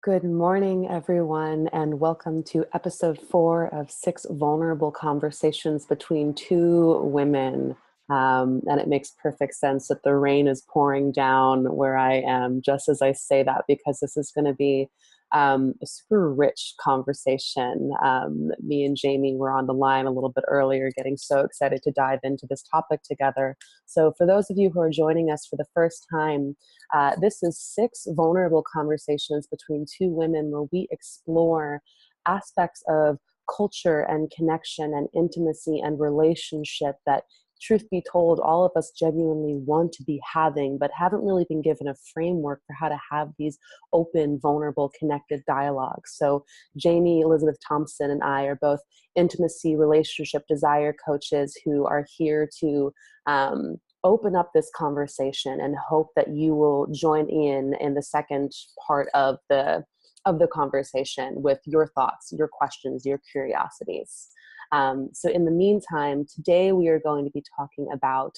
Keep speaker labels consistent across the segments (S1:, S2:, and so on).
S1: Good morning, everyone, and welcome to episode 4 of 6 vulnerable conversations between two women. And it makes perfect sense that the rain is pouring down where I am just as I say that, because this is going to be a super rich conversation. Me and Jamie were on the line a little bit earlier, getting so excited to dive into this topic together. So for those of you who are joining us for the first time, this is 6 vulnerable conversations between two women where we explore aspects of culture and connection and intimacy and relationship that, truth be told, all of us genuinely want to be having, but haven't really been given a framework for how to have these open, vulnerable, connected dialogues. So Jamie Elizabeth Thompson and I are both intimacy, relationship, desire coaches who are here to open up this conversation and hope that you will join in the second part of the conversation with your thoughts, your questions, your curiosities. So in the meantime, today we are going to be talking about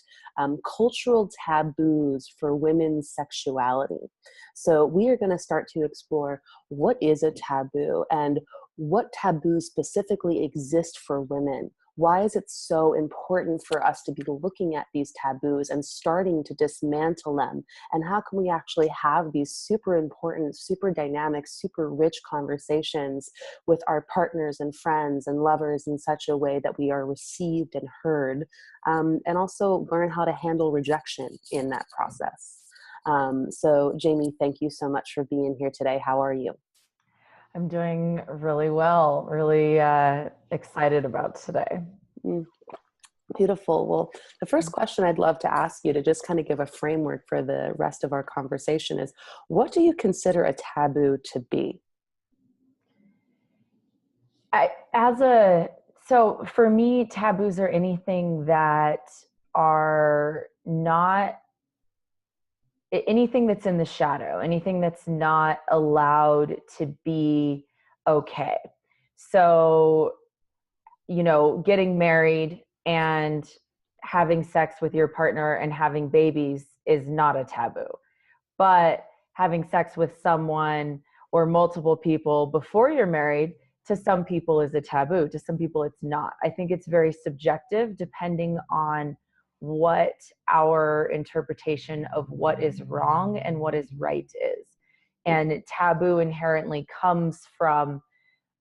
S1: cultural taboos for women's sexuality. So we are going to start to explore what is a taboo and what taboos specifically exist for women. Why is it so important for us to be looking at these taboos and starting to dismantle them? And how can we actually have these super important, super dynamic, super rich conversations with our partners and friends and lovers in such a way that we are received and heard, and also learn how to handle rejection in that process. So Jamie, thank you so much for being here today. How are you?
S2: I'm doing really well, really excited about today.
S1: Beautiful. Well, the first question I'd love to ask you to just kind of give a framework for the rest of our conversation is, what do you consider a taboo to be?
S2: So for me, taboos are anything that are not anything that's in the shadow, anything that's not allowed to be okay. So, getting married and having sex with your partner and having babies is not a taboo. But having sex with someone or multiple people before you're married, to some people is a taboo. To some people it's not. I think it's very subjective depending on what our interpretation of what is wrong and what is right is. And taboo inherently comes from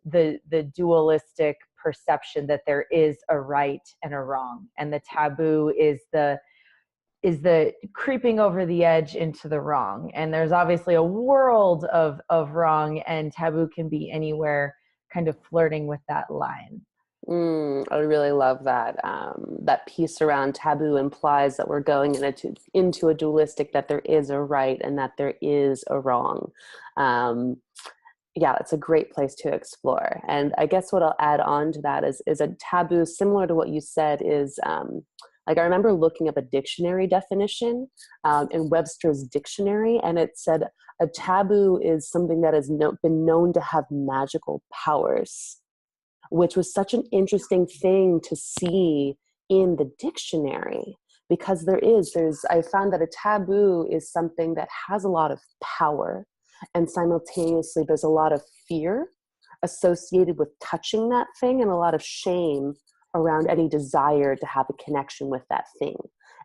S2: the dualistic perception that there is a right and a wrong, and the taboo is the creeping over the edge into the wrong. And there's obviously a world of wrong, and taboo can be anywhere, kind of flirting with that line.
S1: I really love that. That piece around taboo implies that we're going into a dualistic, that there is a right and that there is a wrong. Yeah, it's a great place to explore. And I guess what I'll add on to that is a taboo, similar to what you said, is like, I remember looking up a dictionary definition in Webster's dictionary, and it said a taboo is something that has been known to have magical powers, which was such an interesting thing to see in the dictionary, because I found that a taboo is something that has a lot of power, and simultaneously there's a lot of fear associated with touching that thing, and a lot of shame around any desire to have a connection with that thing.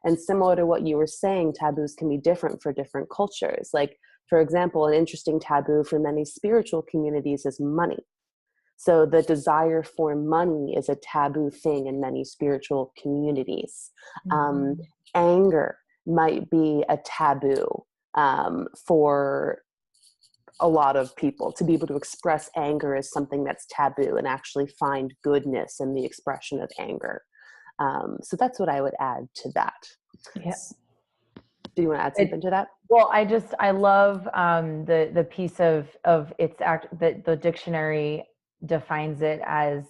S1: And similar to what you were saying, taboos can be different for different cultures. Like, for example, an interesting taboo for many spiritual communities is money. So the desire for money is a taboo thing in many spiritual communities. Anger might be a taboo for a lot of people. To be able to express anger is something that's taboo, and actually find goodness in the expression of anger. So that's what I would add to that.
S2: Yeah.
S1: Do you want to add something to that?
S2: Well, I love the piece of the dictionary defines it as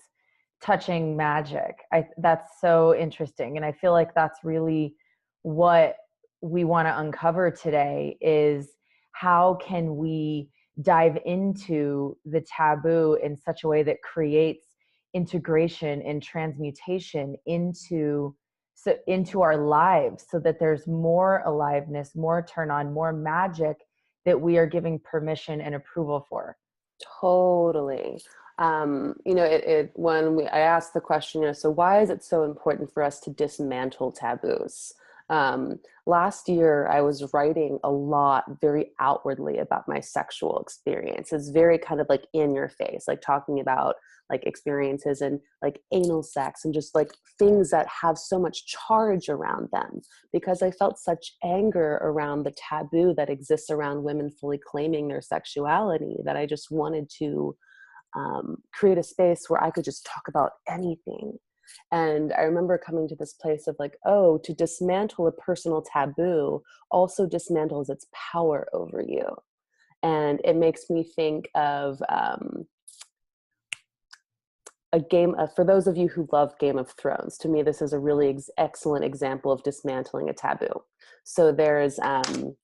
S2: touching magic. That's so interesting, and I feel like that's really what we want to uncover today, is how can we dive into the taboo in such a way that creates integration and transmutation into our lives, so that there's more aliveness, more turn on, more magic that we are giving permission and approval for.
S1: Totally. I asked the question, so why is it so important for us to dismantle taboos? Last year, I was writing a lot very outwardly about my sexual experiences, very kind of like in your face, like talking about like experiences and like anal sex and just like things that have so much charge around them, because I felt such anger around the taboo that exists around women fully claiming their sexuality, that I just wanted to create a space where I could just talk about anything. And I remember coming to this place of like, oh, to dismantle a personal taboo also dismantles its power over you. And it makes me think of for those of you who love Game of Thrones, to me, this is a really excellent example of dismantling a taboo. So there's an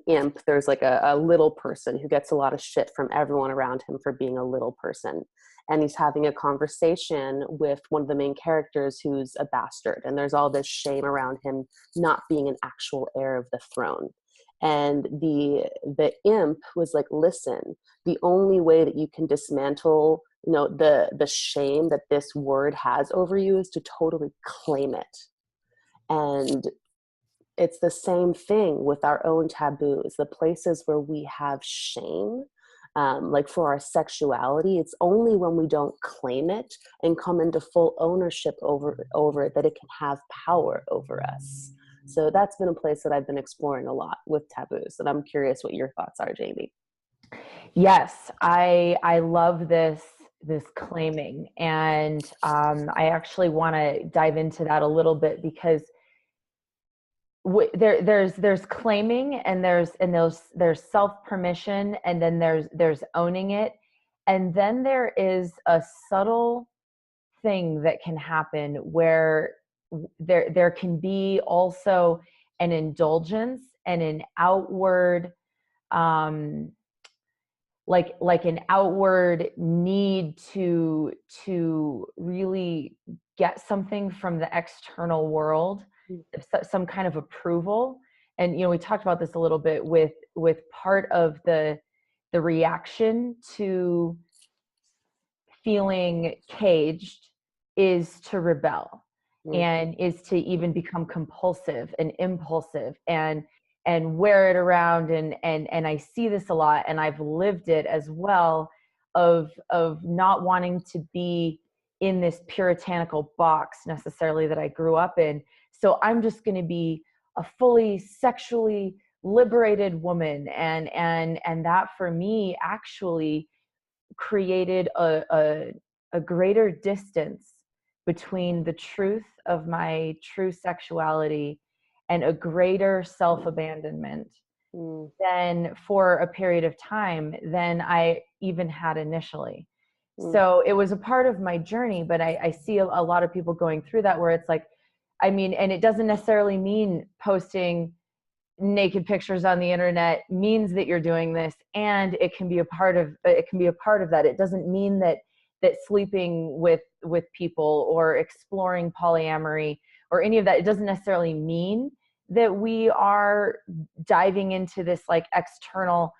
S1: imp, there's like a little person who gets a lot of shit from everyone around him for being a little person. And he's having a conversation with one of the main characters who's a bastard. And there's all this shame around him not being an actual heir of the throne. And the imp was like, listen, the only way that you can dismantle, the shame that this word has over you is to totally claim it. And it's the same thing with our own taboos, the places where we have shame, like for our sexuality. It's only when we don't claim it and come into full ownership over it that it can have power over us. So that's been a place that I've been exploring a lot with taboos, and I'm curious what your thoughts are, Jamie.
S2: Yes, I love this claiming, and I actually want to dive into that a little bit, because there's claiming, and there's self permission, and then there's owning it, and then there is a subtle thing that can happen where there can be also an indulgence and an outward like an outward need to really get something from the external world, some kind of approval. And we talked about this a little bit with part of the reaction to feeling caged is to rebel, and is to even become compulsive and impulsive and wear it around. And I see this a lot, and I've lived it as well, of not wanting to be in this puritanical box necessarily that I grew up in. So I'm just going to be a fully sexually liberated woman. And that for me actually created a greater distance between the truth of my true sexuality and a greater self-abandonment than for a period of time than I even had initially. So it was a part of my journey, but I see a lot of people going through that, where it's like, and it doesn't necessarily mean posting naked pictures on the internet means that you're doing this, and it can be a part of that. It doesn't mean that sleeping with people or exploring polyamory or any of that, it doesn't necessarily mean that we are diving into this like external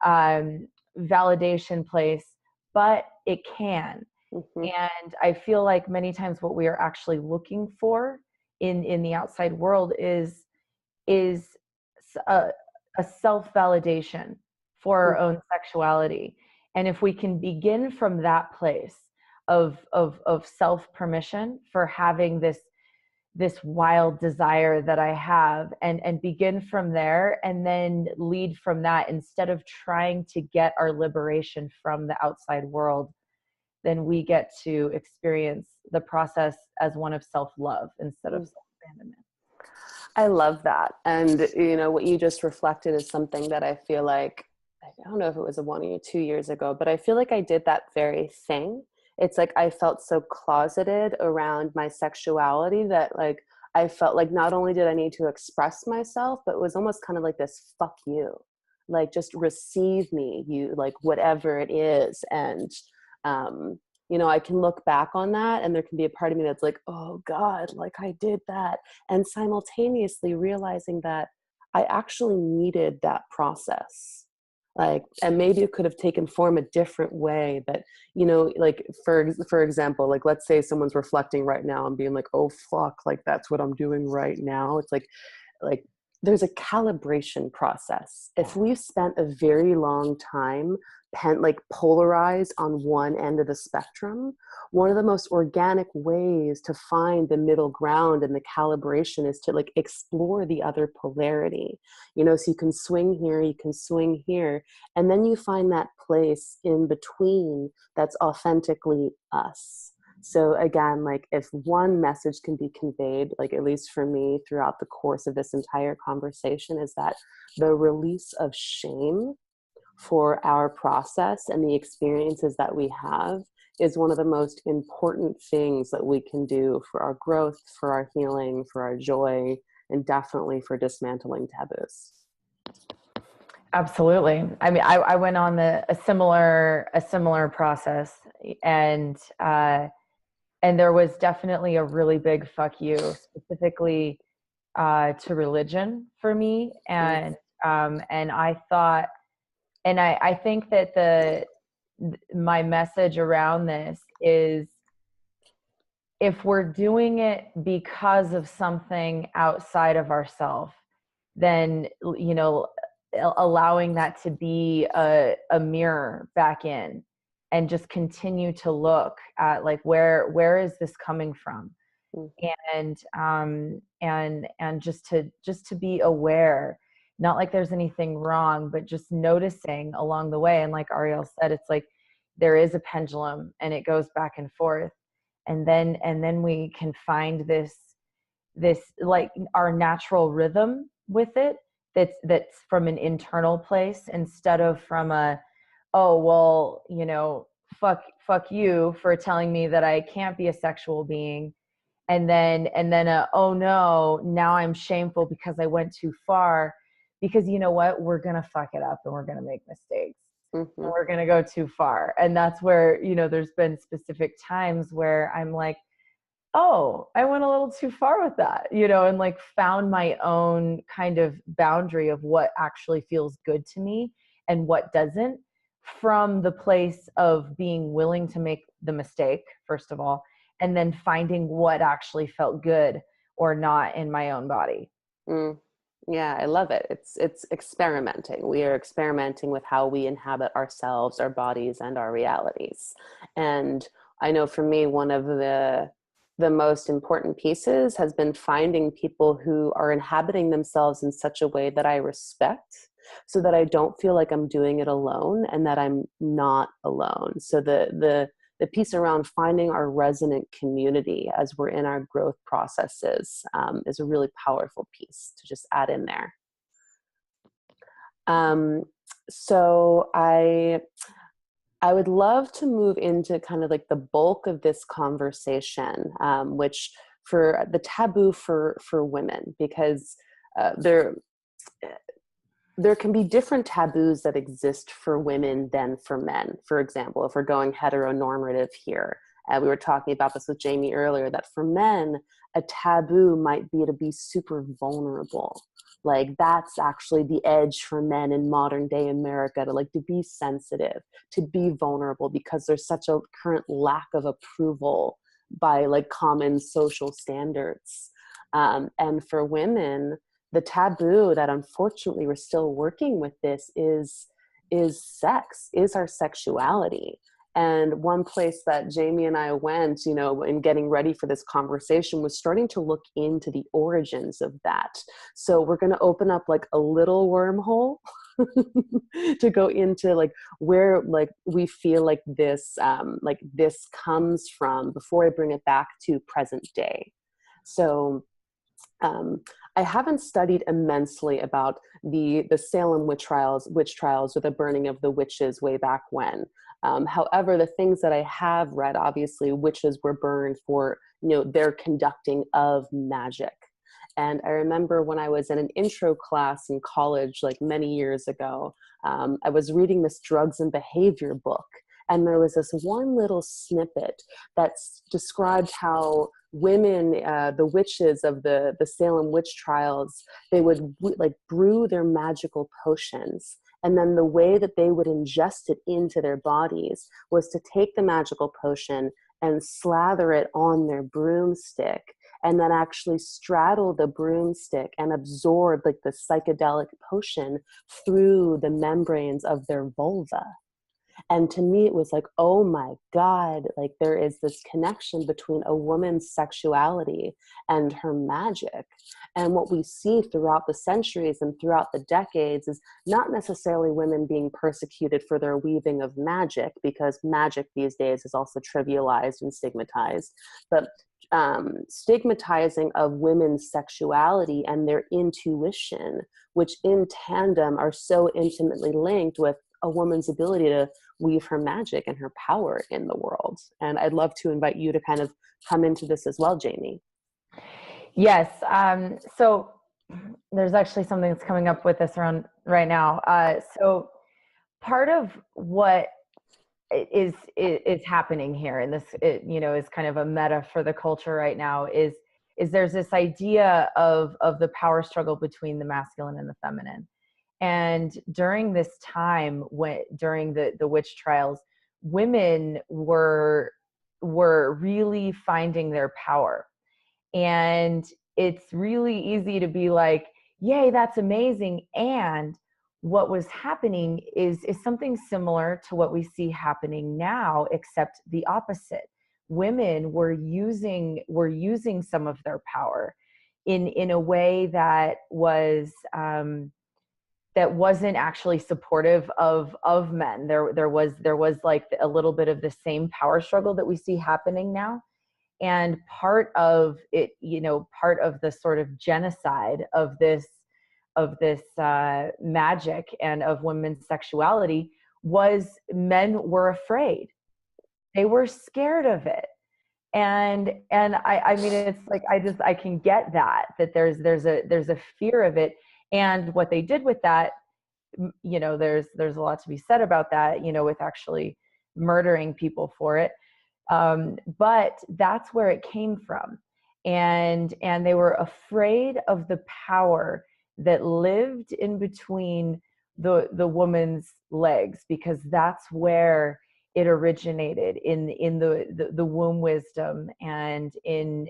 S2: validation place, but it can. And I feel like many times what we are actually looking for in the outside world is a self-validation for our own sexuality. And if we can begin from that place of self-permission for having this wild desire that I have, and begin from there, and then lead from that, instead of trying to get our liberation from the outside world, then we get to experience the process as one of self-love instead of self-abandonment.
S1: I love that. And, what you just reflected is something that I feel like, I don't know if it was 1 or 2 years ago, but I feel like I did that very thing. It's like I felt so closeted around my sexuality that like I felt like not only did I need to express myself, but it was almost kind of like this, fuck you, like just receive me, you, like whatever it is. And I can look back on that, and there can be a part of me that's like, oh God, like I did that. And simultaneously realizing that I actually needed that process. Like, and maybe it could have taken form a different way, but, you know, like for example, like, let's say someone's reflecting right now and being like, oh fuck, like that's what I'm doing right now. It's like there's a calibration process. If we've spent a very long time like polarized on one end of the spectrum, one of the most organic ways to find the middle ground and the calibration is to like explore the other polarity. You know, so you can swing here, you can swing here, and then you find that place in between that's authentically us. So again, like if one message can be conveyed, like at least for me throughout the course of this entire conversation, is that the release of shame for our process and the experiences that we have is one of the most important things that we can do for our growth, for our healing, for our joy, and definitely for dismantling taboos.
S2: Absolutely. I mean, I went on a similar process, and there was definitely a really big fuck you, specifically to religion for me, and I thought, and I think that my message around this is, if we're doing it because of something outside of ourselves, then, you know, allowing that to be a mirror back in, and just continue to look at like where is this coming from, and just to be aware, not like there's anything wrong, but just noticing along the way. And like Arielle said, it's like there is a pendulum and it goes back and forth, and then we can find this like our natural rhythm with it, that's from an internal place, instead of from a, oh well, you know, fuck you for telling me that I can't be a sexual being, and then oh no, now I'm shameful because I went too far. Because you know what, we're gonna fuck it up and we're gonna make mistakes, and we're gonna go too far. And that's where, you know, there's been specific times where I'm like, oh, I went a little too far with that, you know, and like found my own kind of boundary of what actually feels good to me and what doesn't, from the place of being willing to make the mistake, first of all, and then finding what actually felt good or not in my own body.
S1: Yeah, I love it. It's experimenting. We are experimenting with how we inhabit ourselves, our bodies, and our realities. And I know for me, one of the most important pieces has been finding people who are inhabiting themselves in such a way that I respect, so that I don't feel like I'm doing it alone and that I'm not alone. So the piece around finding our resonant community as we're in our growth processes is a really powerful piece to just add in there. So I would love to move into kind of like the bulk of this conversation, which for the taboo for women, because there can be different taboos that exist for women than for men. For example, if we're going heteronormative here, we were talking about this with Jamie earlier, that for men, a taboo might be to be super vulnerable. Like that's actually the edge for men in modern day America, to be sensitive, to be vulnerable, because there's such a current lack of approval by like common social standards. And for women, the taboo that unfortunately we're still working with this is sex, is our sexuality. And one place that Jamie and I went, you know, in getting ready for this conversation, was starting to look into the origins of that. So we're going to open up like a little wormhole to go into like where like we feel like this comes from, before I bring it back to present day. So I haven't studied immensely about the Salem witch trials, or the burning of the witches way back when. However, the things that I have read, obviously, witches were burned for, you know, their conducting of magic. And I remember when I was in an intro class in college, like many years ago, I was reading this drugs and behavior book. And there was this one little snippet that described how women, the witches of the Salem witch trials, they would like brew their magical potions. And then the way that they would ingest it into their bodies was to take the magical potion and slather it on their broomstick, and then actually straddle the broomstick and absorb like the psychedelic potion through the membranes of their vulva. And to me, it was like, oh my God, like there is this connection between a woman's sexuality and her magic. And what we see throughout the centuries and throughout the decades is not necessarily women being persecuted for their weaving of magic, because magic these days is also trivialized and stigmatized, but stigmatizing of women's sexuality and their intuition, which in tandem are so intimately linked with a woman's ability to weave her magic and her power in the world. And I'd love to invite you to kind of come into this as well, Jamie.
S2: Yes. So there's actually something that's coming up with this around right now. So part of what is happening here, and this, is kind of a meta for the culture right now, is there's this idea of the power struggle between the masculine and the feminine. And during this time, during the witch trials, women were really finding their power. And it's really easy to be like, yay, that's amazing. And what was happening is something similar to what we see happening now, except the opposite. Women were using some of their power in a way that was that wasn't actually supportive of men. There was like a little bit of the same power struggle that we see happening now. And part of it, part of the sort of genocide of this magic and of women's sexuality was men were afraid. They were scared of it. And I mean, it's like, I can get that there's a fear of it. And what they did with that, there's a lot to be said about that, with actually murdering people for it. But that's where it came from. And they were afraid of the power that lived in between the woman's legs, because that's where it originated, in the womb wisdom and in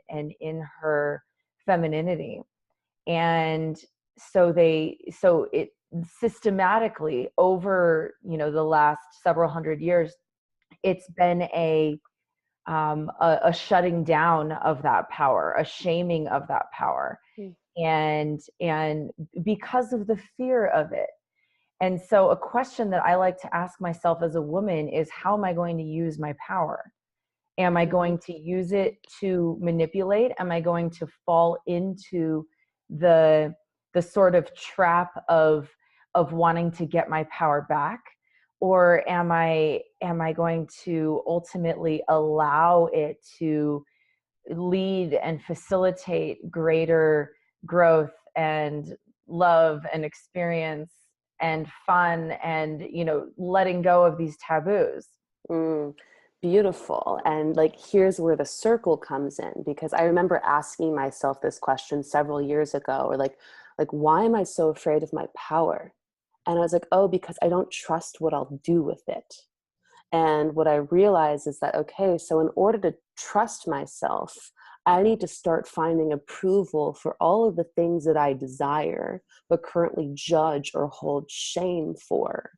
S2: her femininity. And so it systematically over, the last several hundred years, it's been a shutting down of that power, a shaming of that power. And because of the fear of it. And so a question that I like to ask myself as a woman is, how am I going to use my power? Am I going to use it to manipulate? Am I going to fall into the sort of trap of wanting to get my power back? Or am I going to ultimately allow it to lead and facilitate greater growth and love and experience and fun and, letting go of these taboos?
S1: Beautiful. And like, here's where the circle comes in, because I remember asking myself this question several years ago, or like, why am I so afraid of my power? And I was like, oh, because I don't trust what I'll do with it. And what I realized is that, okay, so in order to trust myself, I need to start finding approval for all of the things that I desire, but currently judge or hold shame for.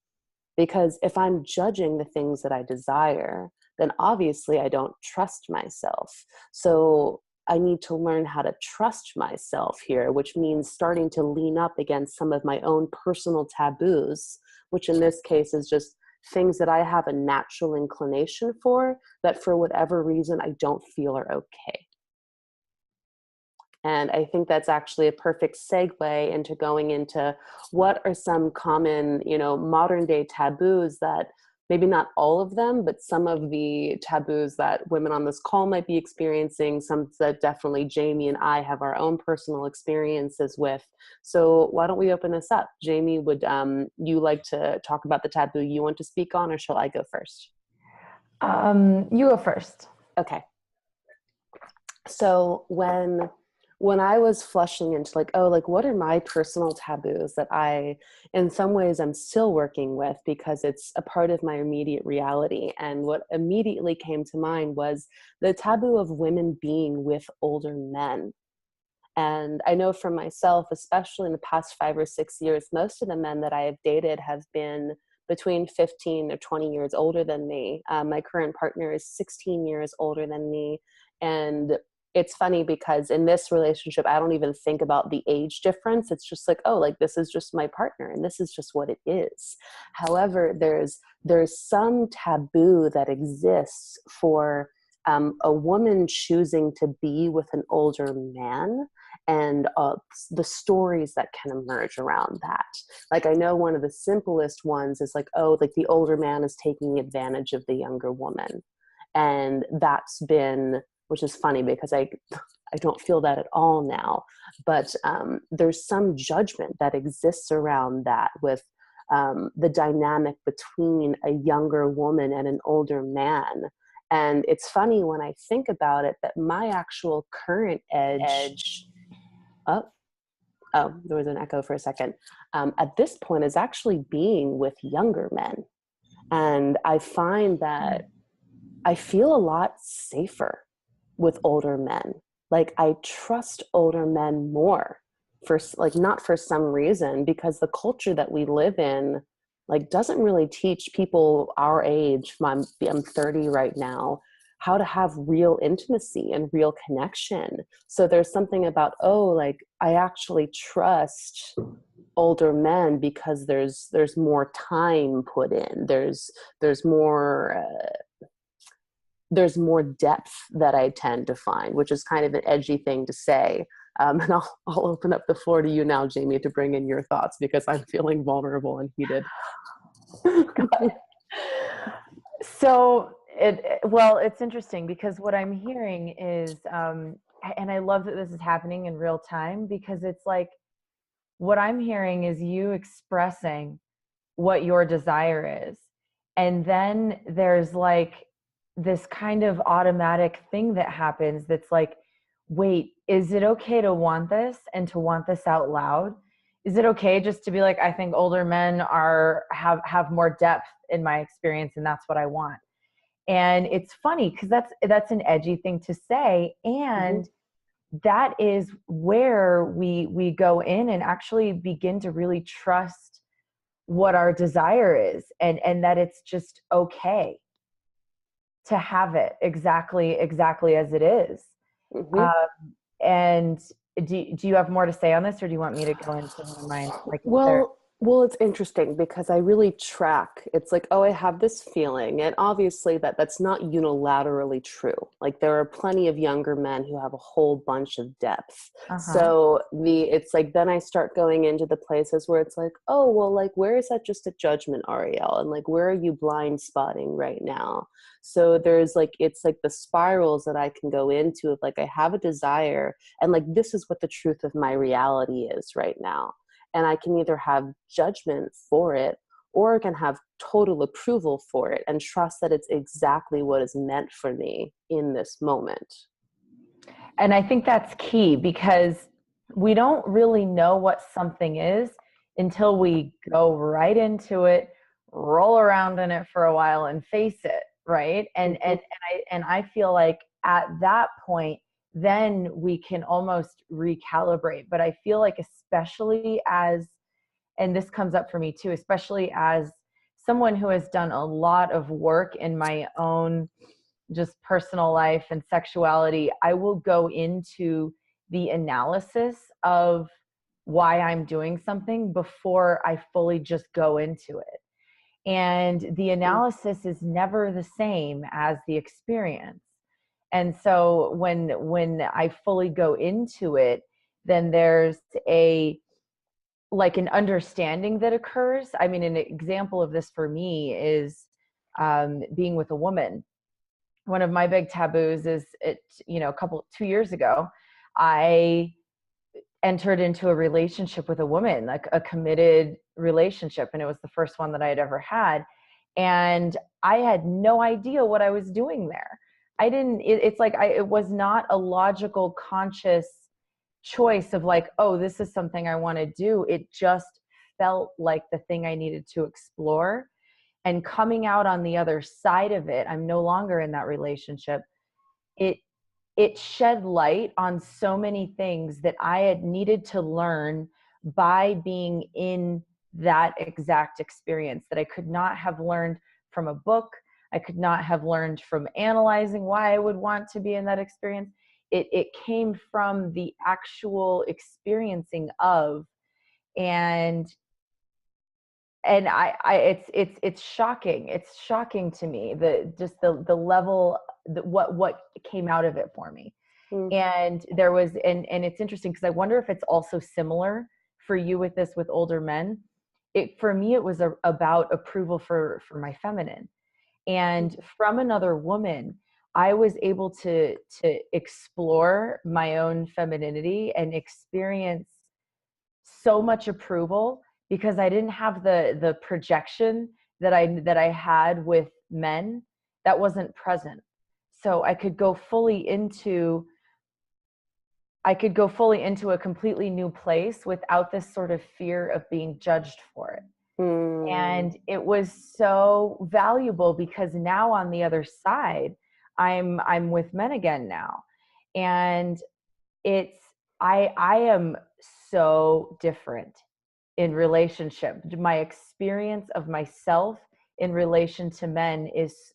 S1: Because if I'm judging the things that I desire, then obviously I don't trust myself. So I need to learn how to trust myself here, which means starting to lean up against some of my own personal taboos, which in this case is just things that I have a natural inclination for, that for whatever reason I don't feel are okay. And I think that's actually a perfect segue into going into what are some common, modern day taboos that, maybe not all of them, but some of the taboos that women on this call might be experiencing, some that definitely Jamie and I have our own personal experiences with. So why don't we open this up? Jamie, would you like to talk about the taboo you want to speak on, or shall I go first?
S2: You go first.
S1: Okay. So when I was flushing into like, oh, like what are my personal taboos that I, in some ways, I'm still working with because it's a part of my immediate reality. And what immediately came to mind was the taboo of women being with older men. And I know for myself, especially in the past 5 or 6 years, most of the men that I have dated have been between 15 or 20 years older than me. My current partner is 16 years older than me. And it's funny because in this relationship, I don't even think about the age difference. It's just like, oh, like this is just my partner and this is just what it is. However, there's some taboo that exists for a woman choosing to be with an older man, and the stories that can emerge around that. Like I know one of the simplest ones is like, oh, like the older man is taking advantage of the younger woman. And that's been, which is funny because I don't feel that at all now. But there's some judgment that exists around that with the dynamic between a younger woman and an older man. And it's funny when I think about it that my actual current edge, oh, there was an echo for a second, at this point is actually being with younger men. And I find that I feel a lot safer with older men. Like I trust older men more for like, not for some reason, because the culture that we live in like doesn't really teach people our age. I'm 30 right now, how to have real intimacy and real connection. So there's something about, oh, like I actually trust older men because there's more time put in. There's more there's more depth that I tend to find, which is kind of an edgy thing to say. And I'll open up the floor to you now, Jamie, to bring in your thoughts because I'm feeling vulnerable and heated.
S2: So well, it's interesting because what I'm hearing is, and I love that this is happening in real time, because it's like what I'm hearing is you expressing what your desire is. And then there's like this kind of automatic thing that happens that's like, wait, is it okay to want this and to want this out loud? Is it okay just to be like, I think older men have more depth in my experience and that's what I want? And it's funny because that's an edgy thing to say. And that is where we go in and actually begin to really trust what our desire is, and that it's just okay to have it exactly as it is.
S1: Mm-hmm.
S2: And do you have more to say on this, or do you want me to go into one of mine like there?
S1: Well, it's interesting because I really track. It's like, oh, I have this feeling, and obviously that's not unilaterally true. Like there are plenty of younger men who have a whole bunch of depth.
S2: Uh-huh.
S1: So it's like then I start going into the places where it's like, oh, well, like where is that just a judgment, Arielle, and like where are you blind spotting right now? So there's like it's like the spirals that I can go into of like I have a desire, and like this is what the truth of my reality is right now. And I can either have judgment for it or I can have total approval for it and trust that it's exactly what is meant for me in this moment.
S2: And I think that's key, because we don't really know what something is until we go right into it, roll around in it for a while and face it, right? And I feel like at that point then we can almost recalibrate. But I feel like, especially as, and this comes up for me too, especially as someone who has done a lot of work in my own just personal life and sexuality, I will go into the analysis of why I'm doing something before I fully just go into it. And the analysis is never the same as the experience. And so when I fully go into it, then there's a like an understanding that occurs. I mean, an example of this for me is being with a woman. One of my big taboos is it, 2 years ago, I entered into a relationship with a woman, like a committed relationship. And it was the first one that I had ever had. And I had no idea what I was doing there. I didn't, it's like, it was not a logical, conscious choice of like, oh, this is something I want to do. It just felt like the thing I needed to explore. And coming out on the other side of it, I'm no longer in that relationship. It it shed light on so many things that I had needed to learn by being in that exact experience that I could not have learned from a book. I could not have learned from analyzing why I would want to be in that experience. It came from the actual experiencing of, and it's shocking. It's shocking to me, the level, what came out of it for me.
S1: Mm.
S2: And there was, and it's interesting because I wonder if it's also similar for you with this, with older men. For me, it was about approval for my feminine, and from another woman, I was able to explore my own femininity and experience so much approval because I didn't have the projection that I had with men that wasn't present. So I could go fully into a completely new place without this sort of fear of being judged for it.
S1: Mm.
S2: And it was so valuable because now on the other side, I'm with men again now. And it's I am so different in relationship. My experience of myself in relation to men is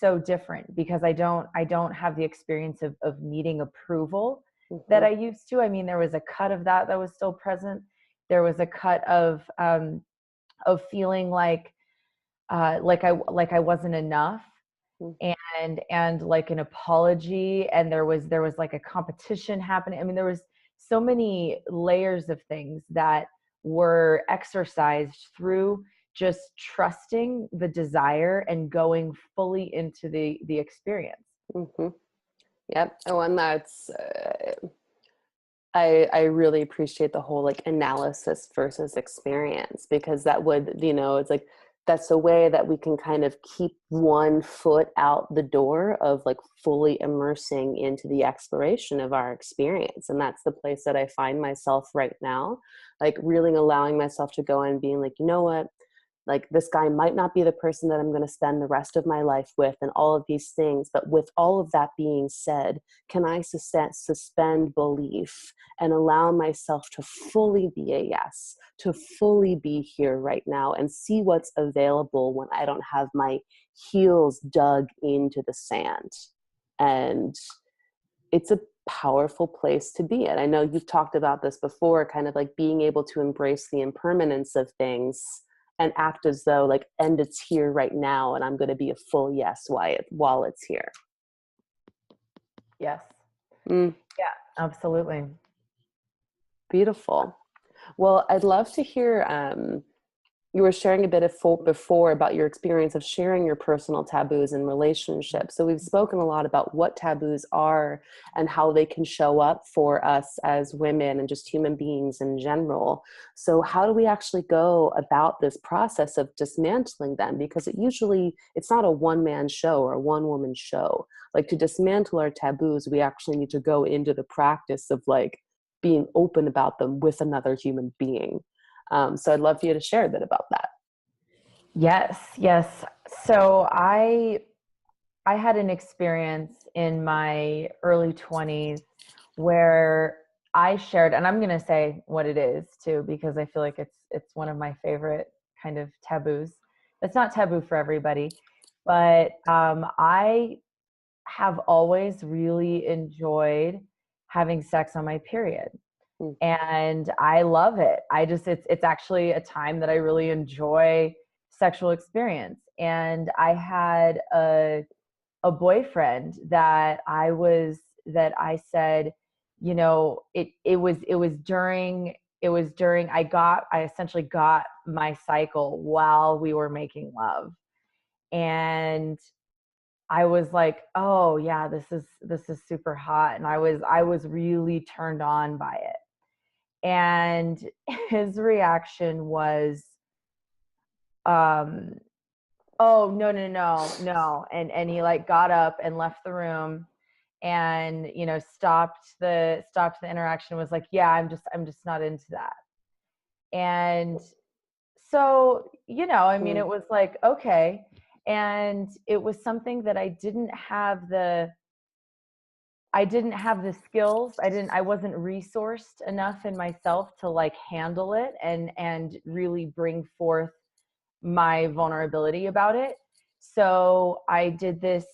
S2: so different because I don't have the experience of needing approval that
S1: Mhm.
S2: I used to. I mean, there was a cut of that was still present. There was a cut of feeling like I wasn't enough,
S1: Mm.
S2: and like an apology, and there was like a competition happening. I mean, there was so many layers of things that were exercised through just trusting the desire and going fully into the experience.
S1: Mhm. Yep. Oh, and that's I really appreciate the whole like analysis versus experience, because that would, it's like that's a way that we can kind of keep one foot out the door of like fully immersing into the exploration of our experience. And that's the place that I find myself right now, like really allowing myself to go and being like, you know what? Like this guy might not be the person that I'm going to spend the rest of my life with and all of these things. But with all of that being said, can I suspend belief and allow myself to fully be a yes, to fully be here right now and see what's available when I don't have my heels dug into the sand? And it's a powerful place to be in. I know you've talked about this before, kind of like being able to embrace the impermanence of things and act as though like, and it's here right now, and I'm going to be a full yes while it's here.
S2: Yes.
S1: Mm,
S2: Yeah, absolutely.
S1: beautiful. Well, I'd love to hear, you were sharing a bit of before about your experience of sharing your personal taboos in relationships. So we've spoken a lot about what taboos are and how they can show up for us as women and just human beings in general. So how do we actually go about this process of dismantling them? Because it's not a one-man show or a one-woman show. Like, to dismantle our taboos, we actually need to go into the practice of like being open about them with another human being. So I'd love for you to share a bit about that.
S2: Yes, yes. So I had an experience in my early 20s where I shared, and I'm going to say what it is too, because I feel like it's one of my favorite kind of taboos. It's not taboo for everybody, but I have always really enjoyed having sex on my period,
S1: Mm.
S2: and I love it. It's actually a time that I really enjoy sexual experience. And I had a boyfriend that I said, it was during I essentially got my cycle while we were making love. And I was like, oh yeah, this is super hot. And I was really turned on by it. And his reaction was, um Oh, no, no, no, no. And he like got up and left the room and, you know, stopped the interaction, was like, yeah, I'm just not into that. And so, you know, I mean,
S1: Mm,
S2: it was like, okay. And it was something that I didn't have the skills. I wasn't resourced enough in myself to like handle it and really bring forth my vulnerability about it. So I did this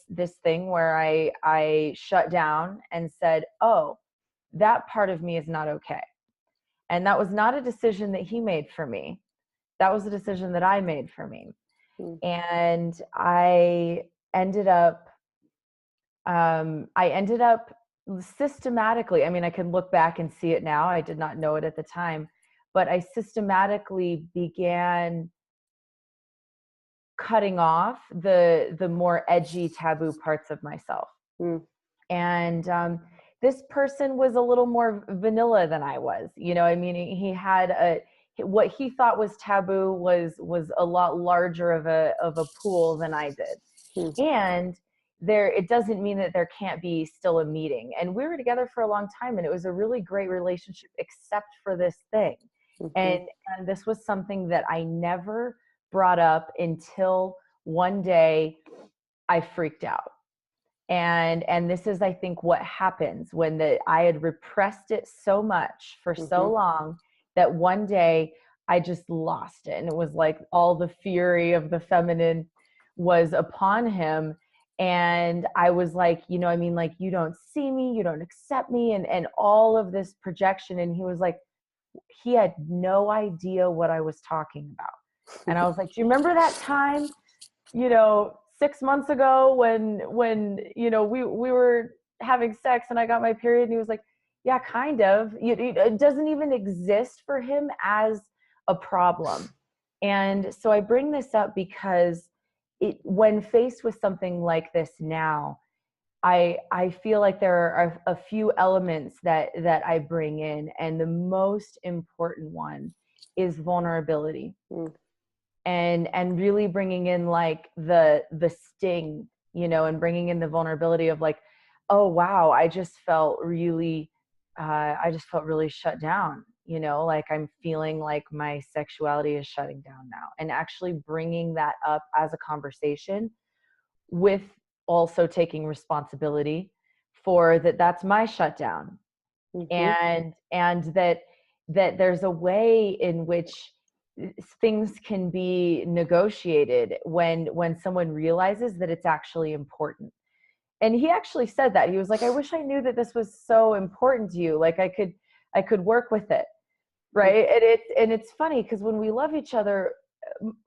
S2: thing where I shut down and said, "Oh, that part of me is not okay." And that was not a decision that he made for me. That was a decision that I made for me.
S1: mm,
S2: And I ended up systematically, I mean, I can look back and see it now. I did not know it at the time, but I systematically began cutting off the more edgy taboo parts of myself.
S1: mm,
S2: And this person was a little more vanilla than I was. You know, I mean, he had what he thought was taboo was a lot larger of a pool than I did.
S1: mm,
S2: And it doesn't mean that there can't be still a meeting. And we were together for a long time, and it was a really great relationship, except for this thing.
S1: mhm,
S2: And this was something that I never brought up until one day I freaked out. And this is, I think, what happens when I had repressed it so much for so
S1: mhm,
S2: long that one day I just lost it. And it was like all the fury of the feminine was upon him. And I was like, you know, I mean, like, you don't see me, you don't accept me, and all of this projection. And he was like, he had no idea what I was talking about. And I was like, do you remember that time, you know, 6 months ago when you know we were having sex and I got my period? And he was like, yeah, kind of. It doesn't even exist for him as a problem. And so I bring this up because when faced with something like this now, I feel like there are a few elements that I bring in, and the most important one is vulnerability,
S1: mm,
S2: and really bringing in like the sting, you know, and bringing in the vulnerability of like, oh wow, I just felt really shut down, you know, like I'm feeling like my sexuality is shutting down now, and actually bringing that up as a conversation, with also taking responsibility for that. That's my shutdown.
S1: mhm,
S2: And that there's a way in which things can be negotiated when someone realizes that it's actually important. And he actually said that. He was like, I wish I knew that this was so important to you, like I could work with it,
S1: mm,
S2: right? And it's funny because when we love each other,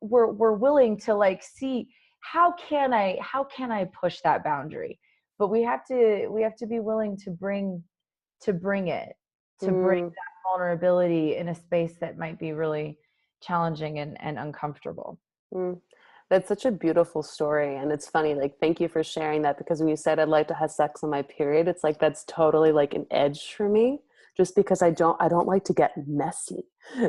S2: we're willing to like see, how can I push that boundary. But we have to be willing to bring
S1: mm,
S2: that vulnerability in a space that might be really challenging and uncomfortable.
S1: mm. That's such a beautiful story. And it's funny, like, thank you for sharing that, because when you said I'd like to have sex on my period, it's like that's totally like an edge for me, just because I don't like to get messy.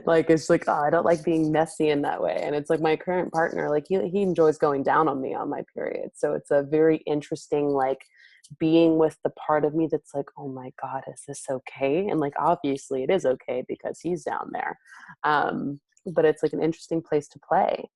S1: Like, it's like, oh, I don't like being messy in that way. And it's like my current partner, like he enjoys going down on me on my period. So it's a very interesting, like, being with the part of me that's like, oh my God, is this okay? And like, obviously it is okay because he's down there. But it's like an interesting place to play.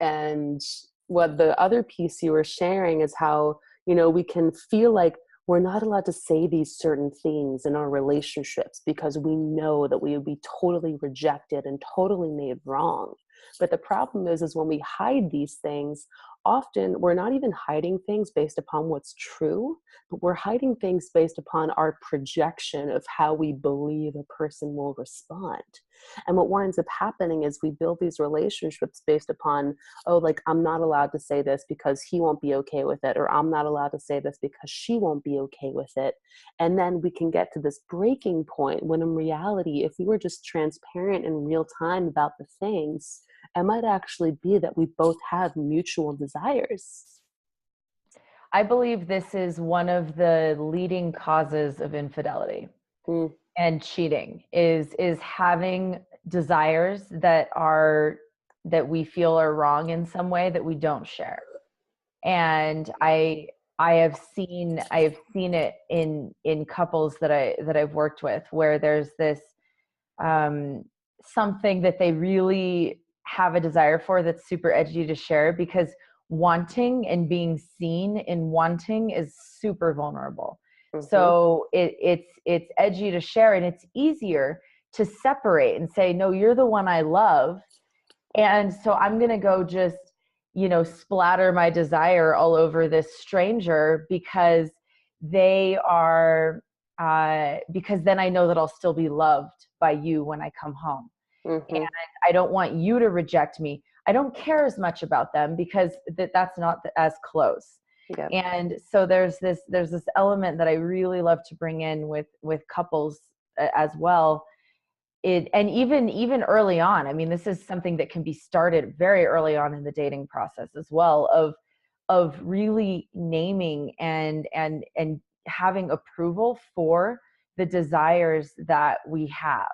S1: And what the other piece you were sharing is how, we can feel like we're not allowed to say these certain things in our relationships because we know that we would be totally rejected and totally made wrong. But the problem is when we hide these things, often we're not even hiding things based upon what's true, but we're hiding things based upon our projection of how we believe a person will respond. And what winds up happening is we build these relationships based upon, oh, like, I'm not allowed to say this because he won't be okay with it, or I'm not allowed to say this because she won't be okay with it. And then we can get to this breaking point when in reality, if we were just transparent in real time about the things, it might actually be that we both have mutual desires.
S2: I believe this is one of the leading causes of infidelity
S1: Mm,
S2: and cheating, is having desires that are that we feel are wrong in some way that we don't share. And I have seen it in couples that I've worked with, where there's this something that they really have a desire for that's super edgy to share, because wanting and being seen in wanting is super vulnerable.
S1: Mm-hmm.
S2: So it's edgy to share, and it's easier to separate and say, no, you're the one I love, and so I'm going to go just, splatter my desire all over this stranger because they are, because then I know that I'll still be loved by you when I come home.
S1: Mm-hmm.
S2: And I don't want you to reject me. I don't care as much about them because that's not as close.
S1: Yep.
S2: And so there's this element that I really love to bring in with couples as well. And even early on, I mean, this is something that can be started very early on in the dating process as well, of really naming and having approval for the desires that we have.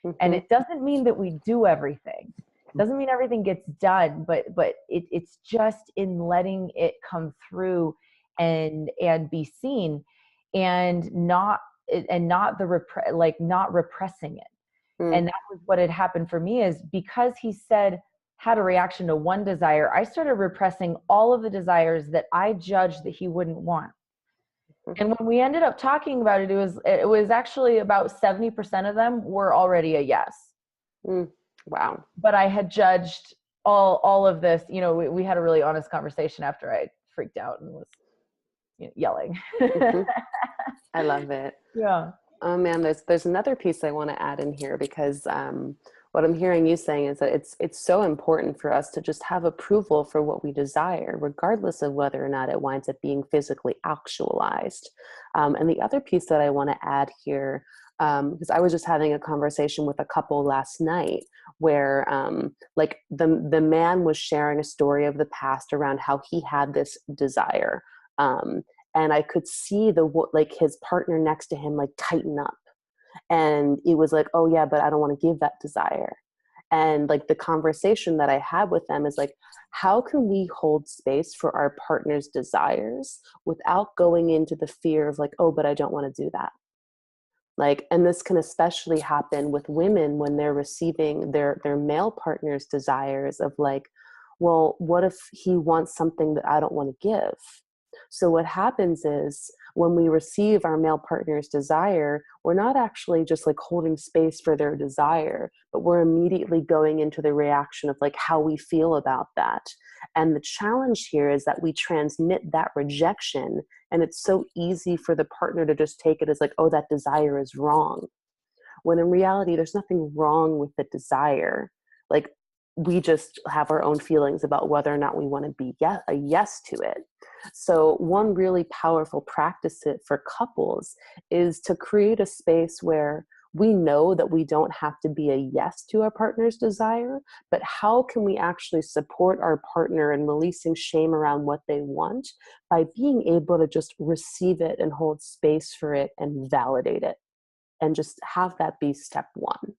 S1: Mm-hmm.
S2: And it doesn't mean that we do everything. It doesn't mean everything gets done, but it's just in letting it come through and be seen, and not not repressing it. And that was what had happened for me, is because he had a reaction to one desire, I started repressing all of the desires that I judged that he wouldn't want. And when we ended up talking about it, it was actually about 70% of them were already a yes.
S1: Wow.
S2: But I had judged all of this. We had a really honest conversation after I freaked out and was yelling.
S1: Mm-hmm. I love it.
S2: Yeah.
S1: Oh man, there's another piece I want to add in here, because what I'm hearing you saying is that it's so important for us to just have approval for what we desire, regardless of whether or not it winds up being physically actualized. And the other piece that I want to add here, because I was just having a conversation with a couple last night where like the man was sharing a story of the past around how he had this desire. And I could see his partner next to him, like, tighten up. And it was like, oh yeah, but I don't want to give that desire. And like the conversation that I had with them is like, how can we hold space for our partner's desires without going into the fear of like, oh, but I don't want to do that. Like, and this can especially happen with women when they're receiving their male partner's desires of like, well, what if he wants something that I don't want to give? So what happens is when we receive our male partner's desire, we're not actually just like holding space for their desire, but we're immediately going into the reaction of like how we feel about that. And the challenge here is that we transmit that rejection, and it's so easy for the partner to just take it as like, oh, that desire is wrong. When in reality, there's nothing wrong with the desire. Like, we just have our own feelings about whether or not we want to be a yes to it. So one really powerful practice for couples is to create a space where we know that we don't have to be a yes to our partner's desire, but how can we actually support our partner in releasing shame around what they want by being able to just receive it and hold space for it and validate it, and just have that be step one.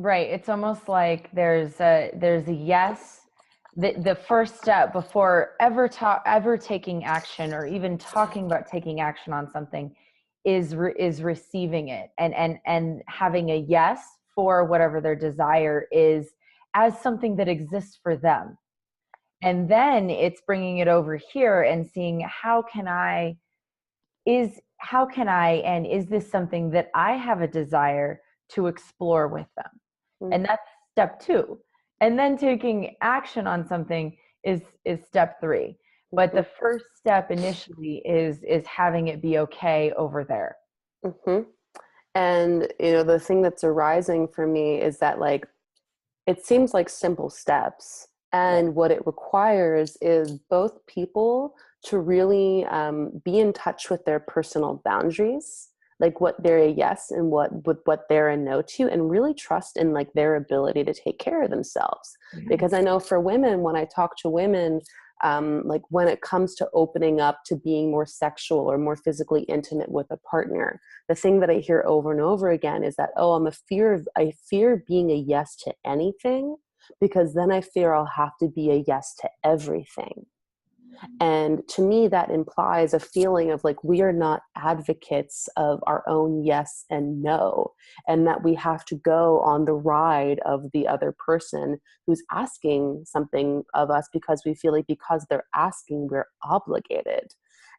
S2: Right. It's almost like there's a yes. The first step before ever taking action, or even talking about taking action on something, is receiving it and having a yes for whatever their desire is, as something that exists for them. And then it's bringing it over here and seeing and is this something that I have a desire to explore with them? And that's step 2. And then taking action on something is step 3. But the first step initially is having it be okay over there.
S1: Mm-hmm. And the thing that's arising for me is that, like, it seems like simple steps, and what it requires is both people to really be in touch with their personal boundaries, like what they're a yes and what they're a no to, and really trust in like their ability to take care of themselves. Mm-hmm. Because I know for women, when I talk to women, like when it comes to opening up to being more sexual or more physically intimate with a partner, the thing that I hear over and over again is that, oh, I fear being a yes to anything, because then I fear I'll have to be a yes to everything. And to me, that implies a feeling of like we are not advocates of our own yes and no, and that we have to go on the ride of the other person who's asking something of us because we feel like because they're asking, we're obligated.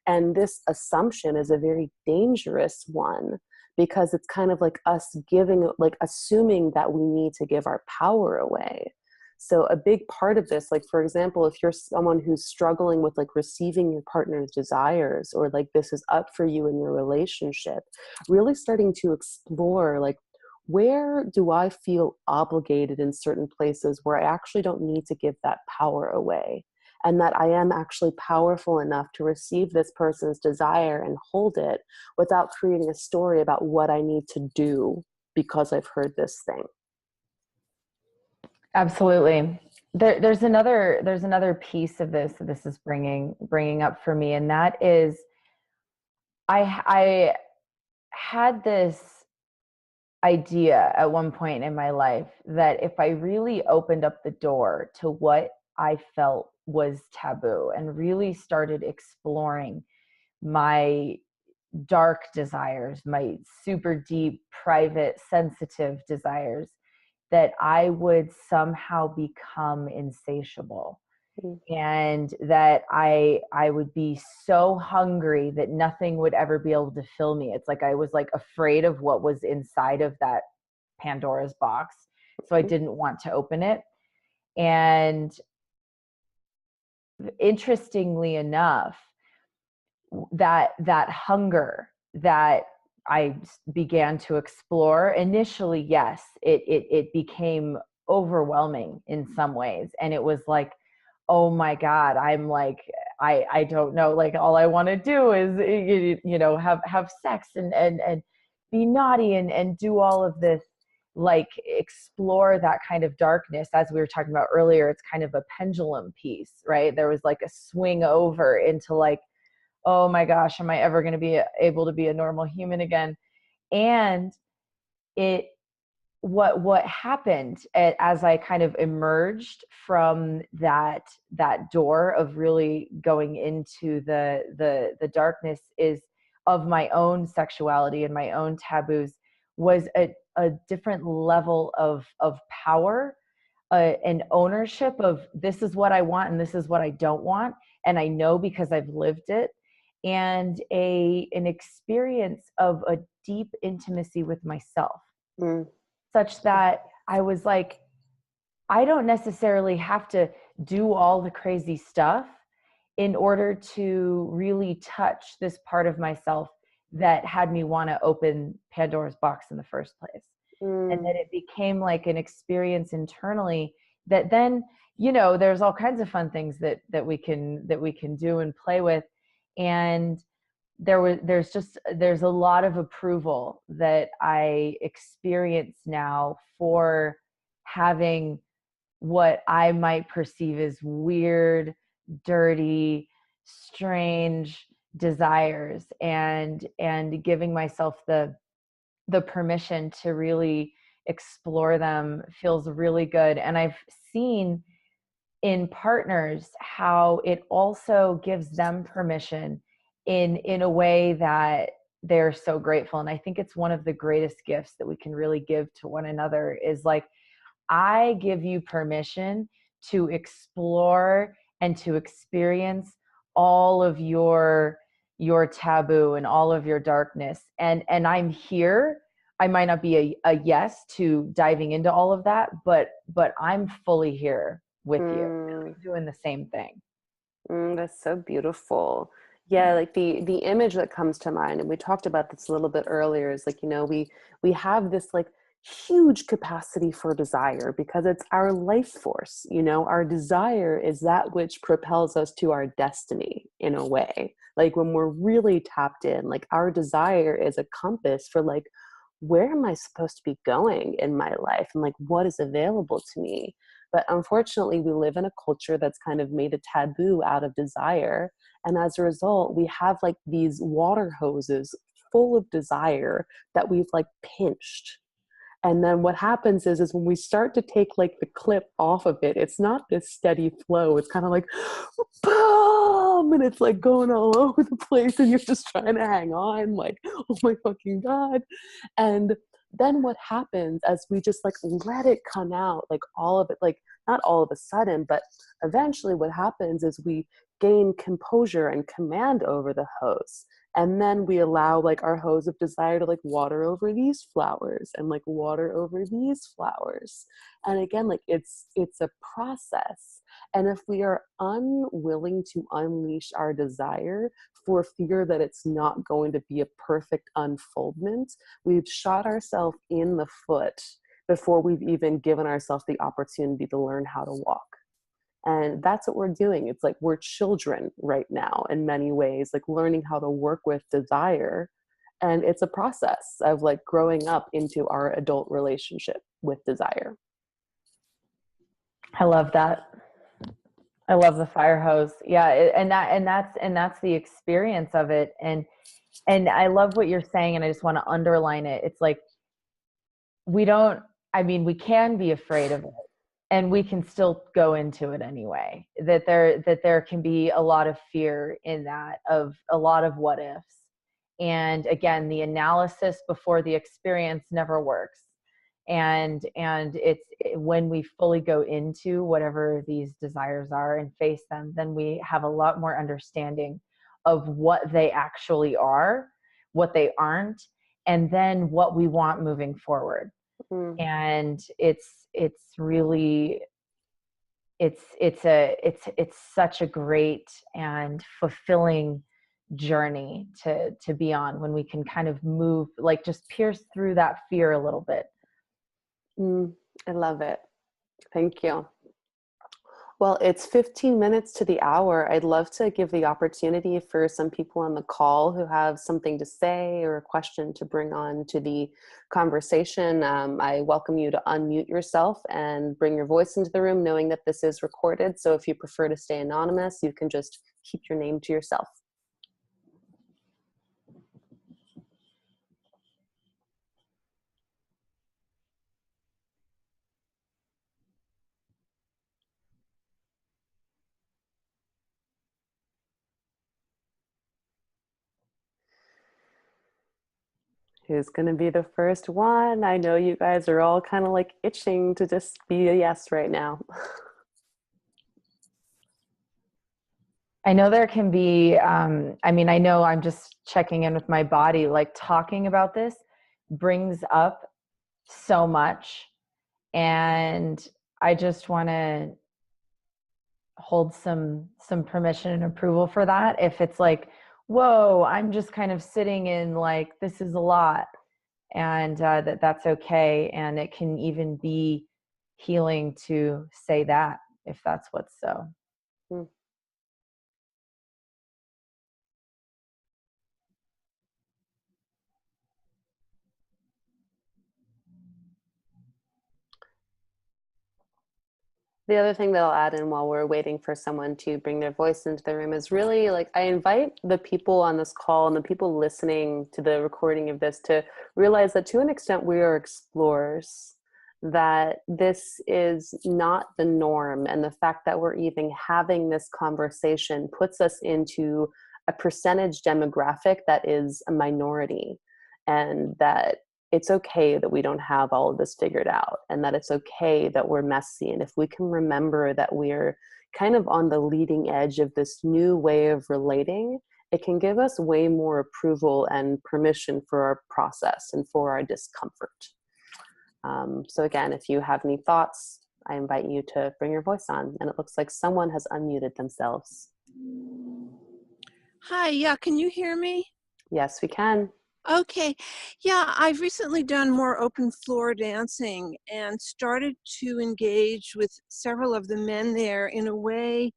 S1: And this assumption is a very dangerous one because it's kind of like us giving, like assuming that we need to give our power away. So a big part of this, like, for example, if you're someone who's struggling with like receiving your partner's desires, or like this is up for you in your relationship, really starting to explore like, where do I feel obligated in certain places where I actually don't need to give that power away? And that I am actually powerful enough to receive this person's desire and hold it without creating a story about what I need to do because I've heard this thing.
S2: Absolutely. There's another piece of this that this is bringing up for me, and that is I had this idea at one point in my life that if I really opened up the door to what I felt was taboo and really started exploring my dark desires, my super deep, private, sensitive desires, that I would somehow become insatiable,
S1: Mm.
S2: and that I would be so hungry that nothing would ever be able to fill me. It's like I was like afraid of what was inside of that Pandora's box, so I didn't want to open it. And interestingly enough, that hunger that I began to explore initially, yes, it became overwhelming in some ways, and it was like, oh my God, I'm like, I don't know, like all I want to do is have sex and be naughty and do all of this, like explore that kind of darkness. As we were talking about earlier, it's kind of a pendulum piece, right? There was like a swing over into like, oh my gosh, am I ever going to be able to be a normal human again? And it what happened as I kind of emerged from that door of really going into the darkness is of my own sexuality and my own taboos, was a different level of power, an ownership of this is what I want and this is what I don't want, and I know because I've lived it, and an experience of a deep intimacy with myself,
S1: Mm.
S2: such that I was like, I don't necessarily have to do all the crazy stuff in order to really touch this part of myself that had me want to open Pandora's box in the first place. And
S1: Mm.
S2: that it became like an experience internally that then, there's all kinds of fun things that we can do and play with. And there's a lot of approval that I experience now for having what I might perceive as weird, dirty, strange desires, and giving myself the permission to really explore them feels really good. And I've seen in partners how it also gives them permission in a way that they're so grateful. And I think it's one of the greatest gifts that we can really give to one another is like, I give you permission to explore and to experience all of your taboo and all of your darkness, and I'm here. I might not be a yes to diving into all of that, but I'm fully here with you,
S1: Mm.
S2: doing the same thing.
S1: That's so beautiful. Yeah, like the image that comes to mind, and we talked about this a little bit earlier, is like, we have this like huge capacity for desire because it's our life force. Our desire is that which propels us to our destiny in a way. Like when we're really tapped in, like our desire is a compass for like, where am I supposed to be going in my life, and like what is available to me. But unfortunately, we live in a culture that's kind of made a taboo out of desire. And as a result, we have like these water hoses full of desire that we've like pinched. And then what happens is when we start to take like the clip off of it, it's not this steady flow. It's kind of like boom, and it's like going all over the place, and you're just trying to hang on, like, oh my fucking God. And then what happens as we just like let it come out, like all of it, like not all of a sudden, but eventually what happens is we gain composure and command over the hose. And then we allow like our hose of desire to like water over these flowers and like water over these flowers. And again, like it's a process. And if we are unwilling to unleash our desire for fear that it's not going to be a perfect unfoldment, we've shot ourselves in the foot before we've even given ourselves the opportunity to learn how to walk. And that's what we're doing. It's like we're children right now in many ways, like learning how to work with desire. And it's a process of like growing up into our adult relationship with desire.
S2: I love that. I love the fire hose. Yeah, that's the experience of it. And I love what you're saying, and I just want to underline it. It's like we can be afraid of it, and we can still go into it anyway. That there can be a lot of fear in that, of a lot of what ifs. And again, the analysis before the experience never works. And it's when we fully go into whatever these desires are and face them, then we have a lot more understanding of what they actually are, what they aren't, and then what we want moving forward.
S1: Mm.
S2: And it's really it's such a great and fulfilling journey to be on, when we can kind of move, like just pierce through that fear a little bit.
S1: I love it. Thank you. Well, it's 15 minutes to the hour. I'd love to give the opportunity for some people on the call who have something to say or a question to bring on to the conversation. I welcome you to unmute yourself and bring your voice into the room, knowing that this is recorded. So if you prefer to stay anonymous, you can just keep your name to yourself. Who's going to be the first one? I know you guys are all kind of like itching to just be a yes right now.
S2: I know there can be, I know I'm just checking in with my body, like talking about this brings up so much. And I just want to hold some permission and approval for that. If it's like, whoa, I'm just kind of sitting in like, this is a lot, and that's okay. And it can even be healing to say that, if that's what's so.
S1: Hmm. The other thing that I'll add in while we're waiting for someone to bring their voice into the room is really like, I invite the people on this call and the people listening to the recording of this to realize that to an extent we are explorers, that this is not the norm. And the fact that we're even having this conversation puts us into a percentage demographic that is a minority, and that it's okay that we don't have all of this figured out, and that it's okay that we're messy. And if we can remember that we're kind of on the leading edge of this new way of relating, it can give us way more approval and permission for our process and for our discomfort. So again, if you have any thoughts, I invite you to bring your voice on. And it looks like someone has unmuted themselves.
S3: Hi, yeah, can you hear me?
S1: Yes, we can.
S3: Okay, yeah, I've recently done more open floor dancing and started to engage with several of the men there in a way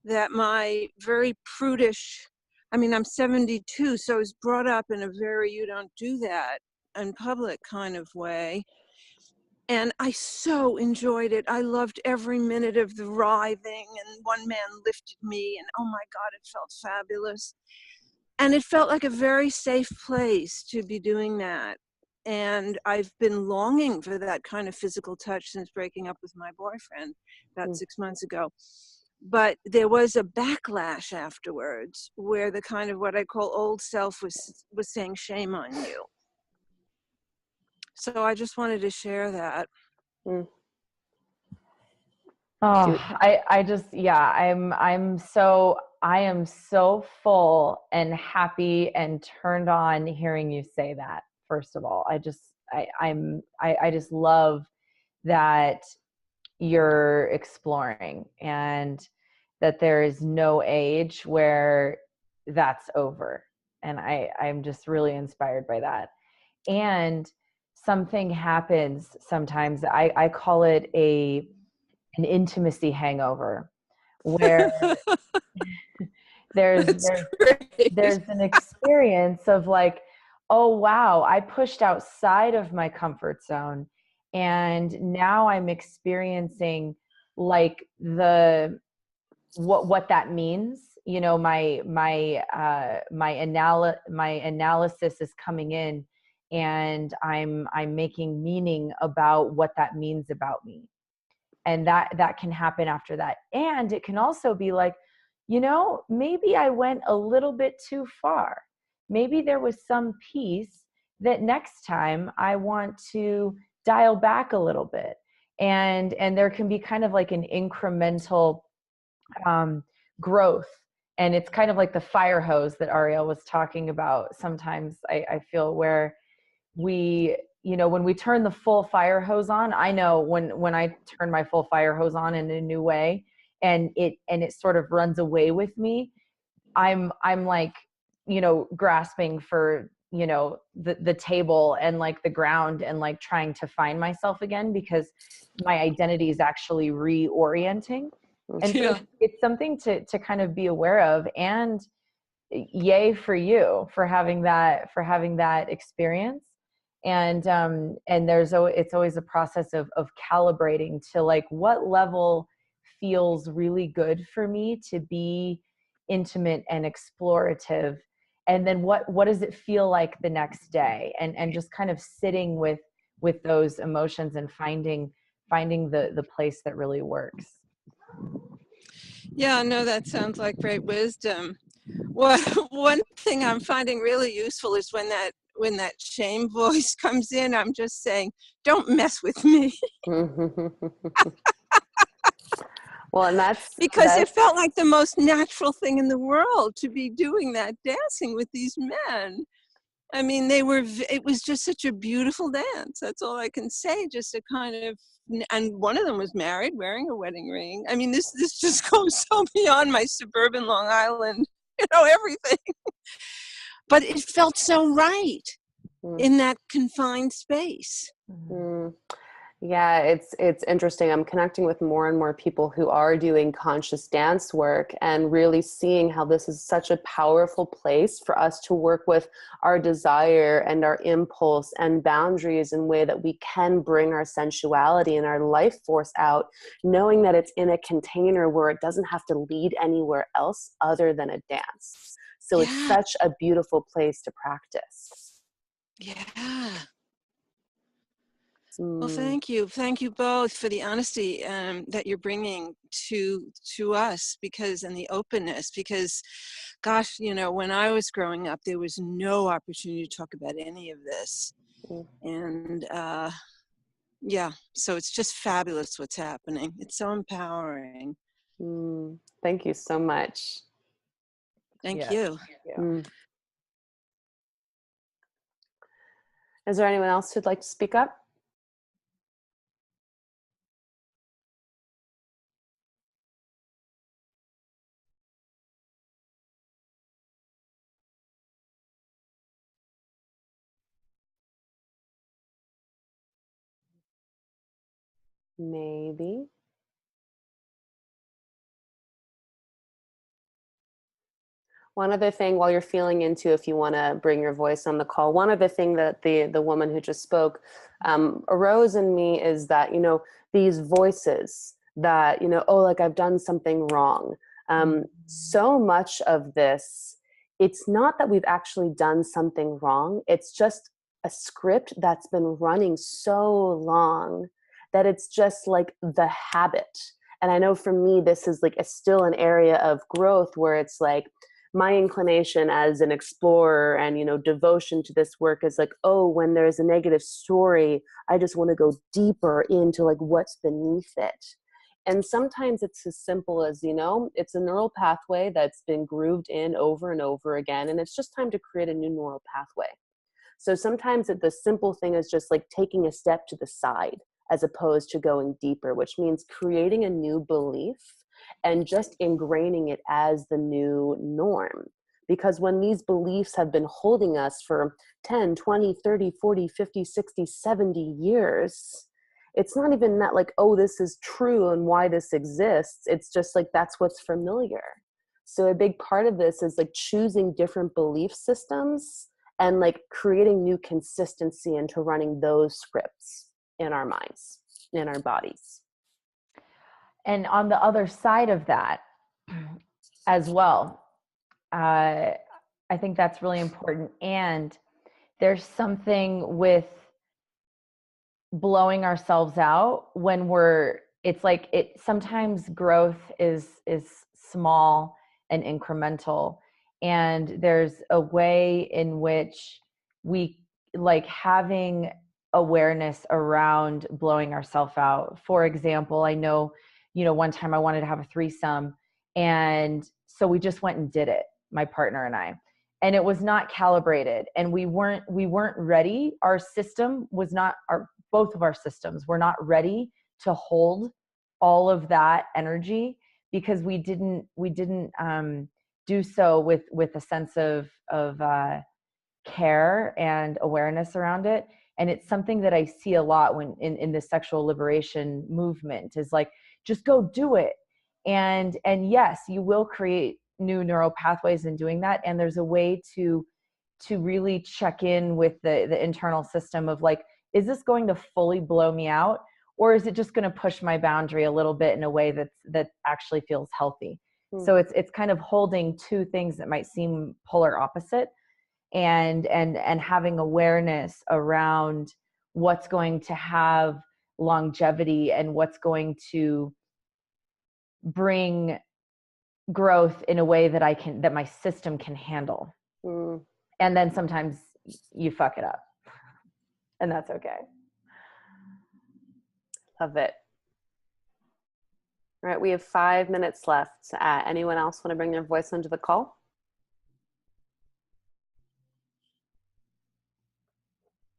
S3: that my very prudish, I'm 72, so I was brought up in a very you don't do that in public kind of way. And I so enjoyed it. I loved every minute of the writhing, and one man lifted me, and oh my God, it felt fabulous. And it felt like a very safe place to be doing that. And I've been longing for that kind of physical touch since breaking up with my boyfriend about 6 months ago. But there was a backlash afterwards where the kind of what I call old self was saying, shame on you. So I just wanted to share that.
S2: Oh, I just, yeah, I am so full and happy and turned on hearing you say that. First of all, I just love that you're exploring and that there is no age where that's over. And I'm just really inspired by that. And something happens sometimes. I call it an intimacy hangover, where there's an experience of like, oh wow, I pushed outside of my comfort zone, and now I'm experiencing like what that means. You know, my analysis is coming in, and I'm making meaning about what that means about me. And that can happen after that. And it can also be like, you know, maybe I went a little bit too far. Maybe there was some piece that next time I want to dial back a little bit. And there can be kind of like an incremental growth. And it's kind of like the fire hose that Arielle was talking about. Sometimes I feel where we, you know, when we turn the full fire hose on, I know when I turn my full fire hose on in a new way, and it sort of runs away with me, I'm like, you know, grasping for, you know, the table and like the ground and like trying to find myself again, because my identity is actually reorienting. And so it's something to kind of be aware of. And yay for you for having that experience. And it's always a process of calibrating to like, what level feels really good for me to be intimate and explorative, and then what does it feel like the next day, and just kind of sitting with those emotions and finding the place that really works.
S3: Yeah, no, that sounds like great wisdom. Well, one thing I'm finding really useful is when that shame voice comes in, I'm just saying, don't mess with me.
S1: Well, and
S3: because it felt like the most natural thing in the world to be doing that, dancing with these men. I mean, it was just such a beautiful dance. That's all I can say. Just a kind of, and one of them was married, wearing a wedding ring. I mean, this just goes so beyond my suburban Long Island, you know, everything. But it felt so right in that confined space.
S1: Yeah, it's interesting. I'm connecting with more and more people who are doing conscious dance work, and really seeing how this is such a powerful place for us to work with our desire and our impulse and boundaries in a way that we can bring our sensuality and our life force out, knowing that it's in a container where it doesn't have to lead anywhere else other than a dance. So it's such a beautiful place to practice.
S3: Yeah. Well, thank you both for the honesty that you're bringing to us, and the openness, because gosh, you know, when I was growing up, there was no opportunity to talk about any of this. And so it's just fabulous what's happening. It's so empowering.
S1: Thank you so much.
S3: Thank you.
S1: Is there anyone else who'd like to speak up? Maybe. One other thing, while you're feeling into if you want to bring your voice on the call, one other thing that the woman who just spoke arose in me is that, you know, these voices that, you know, oh, like I've done something wrong. So much of this, it's not that we've actually done something wrong. It's just a script that's been running so long that it's just like the habit. And I know for me, this is like still an area of growth where it's like my inclination as an explorer and, you know, devotion to this work is like, oh, when there's a negative story, I just want to go deeper into like what's beneath it. And sometimes it's as simple as, you know, it's a neural pathway that's been grooved in over and over again, and it's just time to create a new neural pathway. So sometimes the simple thing is just like taking a step to the side as opposed to going deeper, which means creating a new belief and just ingraining it as the new norm. Because when these beliefs have been holding us for 10, 20, 30, 40, 50, 60, 70 years, it's not even that like, oh, this is true and why this exists. It's just like, that's what's familiar. So a big part of this is like choosing different belief systems and like creating new consistency into running those scripts in our minds, in our bodies.
S2: And on the other side of that as well, I think that's really important. And there's something with blowing ourselves out when it's like sometimes growth is small and incremental, and there's a way in which we like having awareness around blowing ourselves out. For example, I know, you know, one time I wanted to have a threesome, and so we just went and did it, my partner and I, and it was not calibrated, and we weren't ready. Our system was not, both of our systems were not ready to hold all of that energy, because we didn't do so with a sense of care and awareness around it. And it's something that I see a lot when in the sexual liberation movement is like, just go do it. And yes, you will create new neural pathways in doing that. And there's a way to really check in with the internal system of like, is this going to fully blow me out? Or is it just going to push my boundary a little bit in a way that actually feels healthy? Mm. So it's kind of holding two things that might seem polar opposite, and having awareness around what's going to have longevity and what's going to bring growth in a way that my system can handle. Mm. And then sometimes you fuck it up, and that's okay.
S1: Love it. All right, we have 5 minutes left. Anyone else want to bring their voice onto the call?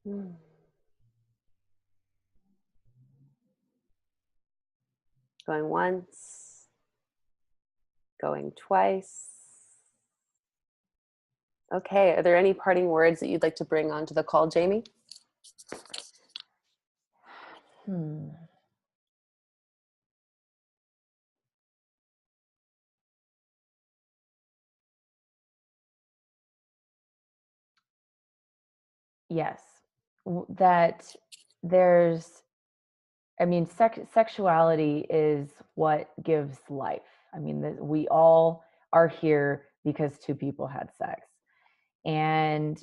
S1: Going once, going twice. Okay, are there any parting words that you'd like to bring onto the call, Jamie?
S2: Yes, that there's, I mean, sexuality is what gives life. I mean, we all are here because two people had sex. And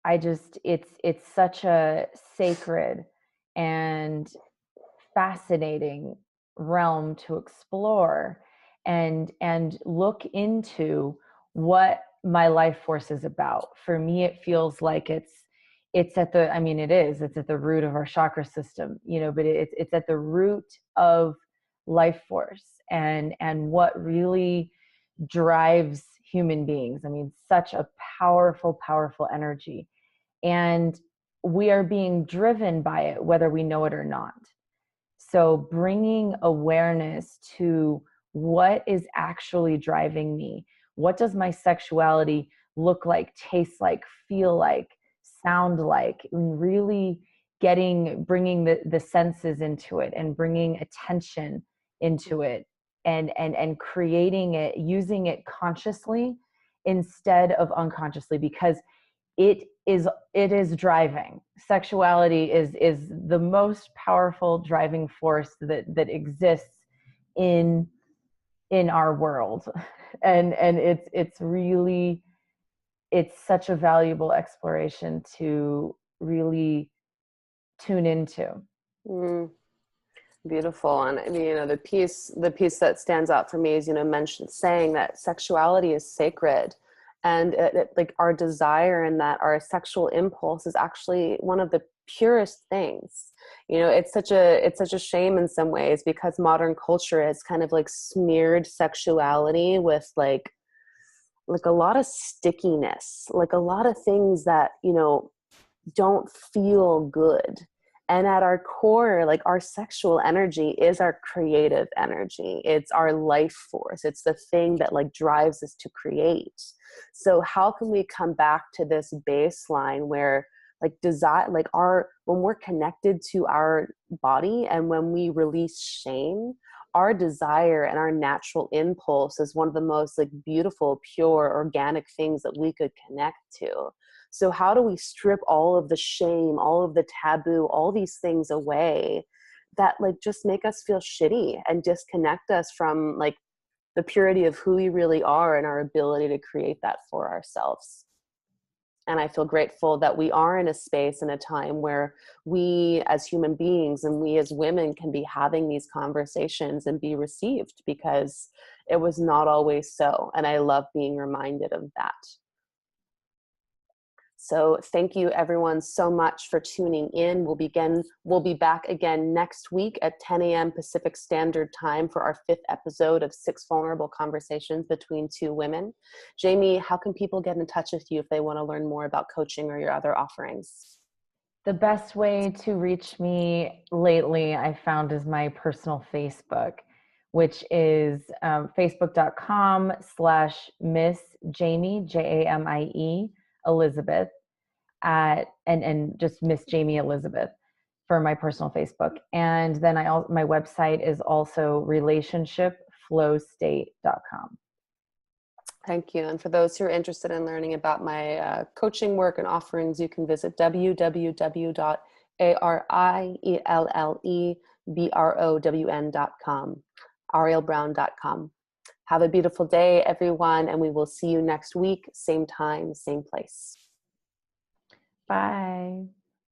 S2: it's such a sacred and fascinating realm to explore and look into what my life force is about. For me, it feels like it's at the, I mean, it's at the root of our chakra system, you know, but it's at the root of life force and what really drives human beings. I mean, such a powerful, powerful energy. And we are being driven by it, whether we know it or not. So bringing awareness to what is actually driving me. What does my sexuality look like, taste like, feel like, sound like? And really bringing the senses into it and bringing attention into it and creating it, using it consciously instead of unconsciously, because it is driving. Sexuality is the most powerful driving force that exists in our world. And it's really, it's such a valuable exploration to really tune into.
S1: Mm, beautiful. And I mean, the piece that stands out for me is, saying that sexuality is sacred, and like our desire and that our sexual impulse is actually one of the purest things. It's such a shame in some ways, because modern culture has kind of like smeared sexuality with like a lot of stickiness, like a lot of things that don't feel good. And at our core, like, our sexual energy is our creative energy. It's our life force. It's the thing that like drives us to create. So how can we come back to this baseline where like desire, like when we're connected to our body and when we release shame, our desire and our natural impulse is one of the most like beautiful, pure, organic things that we could connect to. So how do we strip all of the shame, all of the taboo, all these things away that like just make us feel shitty and disconnect us from like the purity of who we really are and our ability to create that for ourselves? And I feel grateful that we are in a space and a time where we as human beings and we as women can be having these conversations and be received, because it was not always so. And I love being reminded of that. So thank you everyone so much for tuning in. We'll be back again next week at 10 a.m. Pacific Standard Time for our 5th episode of 6 Vulnerable Conversations Between Two Women. Jamie, how can people get in touch with you if they want to learn more about coaching or your other offerings?
S2: The best way to reach me lately, I found, is my personal Facebook, which is facebook.com/Miss Jamie, Jamie Elizabeth, and just Miss Jamie Elizabeth for my personal Facebook. And then my website is also relationshipflowstate.com.
S1: Thank you. And for those who are interested in learning about my coaching work and offerings, you can visit www.ariellebrown.com, ariellebrown.com. Have a beautiful day, everyone, and we will see you next week, same time, same place.
S2: Bye.